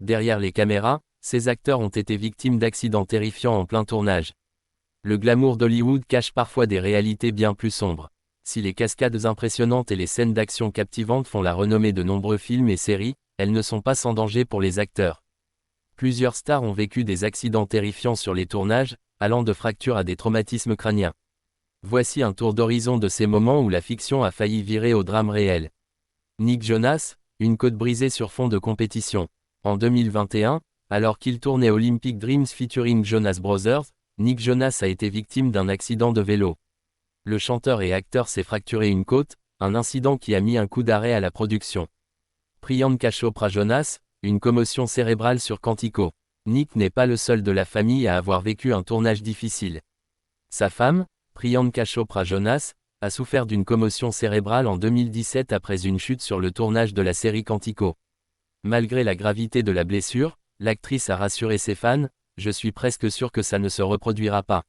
Derrière les caméras, ces acteurs ont été victimes d'accidents terrifiants en plein tournage. Le glamour d'Hollywood cache parfois des réalités bien plus sombres. Si les cascades impressionnantes et les scènes d'action captivantes font la renommée de nombreux films et séries, elles ne sont pas sans danger pour les acteurs. Plusieurs stars ont vécu des accidents terrifiants sur les tournages, allant de fractures à des traumatismes crâniens. Voici un tour d'horizon de ces moments où la fiction a failli virer au drame réel. Nick Jonas, une côte brisée sur fond de compétition. En 2021, alors qu'il tournait Olympic Dreams featuring Jonas Brothers, Nick Jonas a été victime d'un accident de vélo. Le chanteur et acteur s'est fracturé une côte, un incident qui a mis un coup d'arrêt à la production. Priyanka Chopra Jonas, une commotion cérébrale sur Quantico. Nick n'est pas le seul de la famille à avoir vécu un tournage difficile. Sa femme, Priyanka Chopra Jonas, a souffert d'une commotion cérébrale en 2017 après une chute sur le tournage de la série Quantico. Malgré la gravité de la blessure, l'actrice a rassuré ses fans, « Je suis presque sûr que ça ne se reproduira pas ».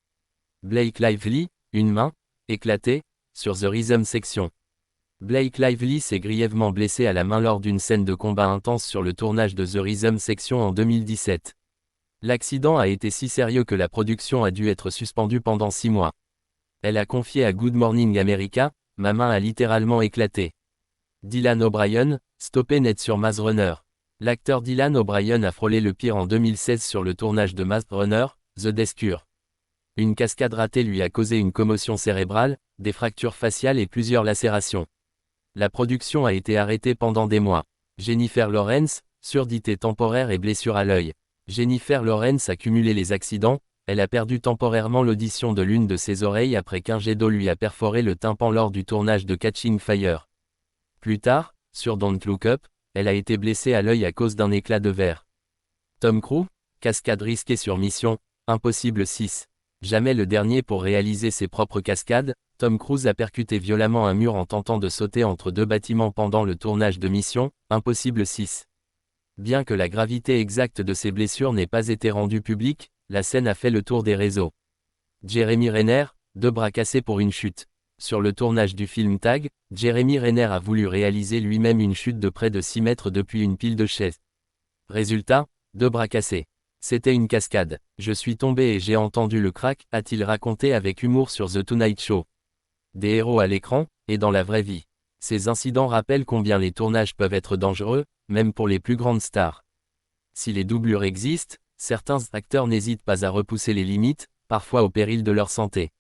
Blake Lively, une main, éclatée, sur The Rhythm Section. Blake Lively s'est grièvement blessé à la main lors d'une scène de combat intense sur le tournage de The Rhythm Section en 2017. L'accident a été si sérieux que la production a dû être suspendue pendant 6 mois. Elle a confié à Good Morning America, « Ma main a littéralement éclaté ». Dylan O'Brien, stoppé net sur Maze Runner. L'acteur Dylan O'Brien a frôlé le pire en 2016 sur le tournage de Maze Runner, The Death Cure. Une cascade ratée lui a causé une commotion cérébrale, des fractures faciales et plusieurs lacérations. La production a été arrêtée pendant des mois. Jennifer Lawrence, surdité temporaire et blessure à l'œil. Jennifer Lawrence a cumulé les accidents, elle a perdu temporairement l'audition de l'une de ses oreilles après qu'un jet d'eau lui a perforé le tympan lors du tournage de Catching Fire. Plus tard, sur Don't Look Up, elle a été blessée à l'œil à cause d'un éclat de verre. Tom Cruise, cascade risquée sur Mission Impossible 6. Jamais le dernier pour réaliser ses propres cascades, Tom Cruise a percuté violemment un mur en tentant de sauter entre deux bâtiments pendant le tournage de Mission Impossible 6. Bien que la gravité exacte de ses blessures n'ait pas été rendue publique, la scène a fait le tour des réseaux. Jeremy Renner, 2 bras cassés pour une chute. Sur le tournage du film Tag, Jeremy Renner a voulu réaliser lui-même une chute de près de 6 mètres depuis une pile de chaises. Résultat, 2 bras cassés. C'était une cascade. Je suis tombé et j'ai entendu le crack, a-t-il raconté avec humour sur The Tonight Show. Des héros à l'écran, et dans la vraie vie. Ces incidents rappellent combien les tournages peuvent être dangereux, même pour les plus grandes stars. Si les doublures existent, certains acteurs n'hésitent pas à repousser les limites, parfois au péril de leur santé.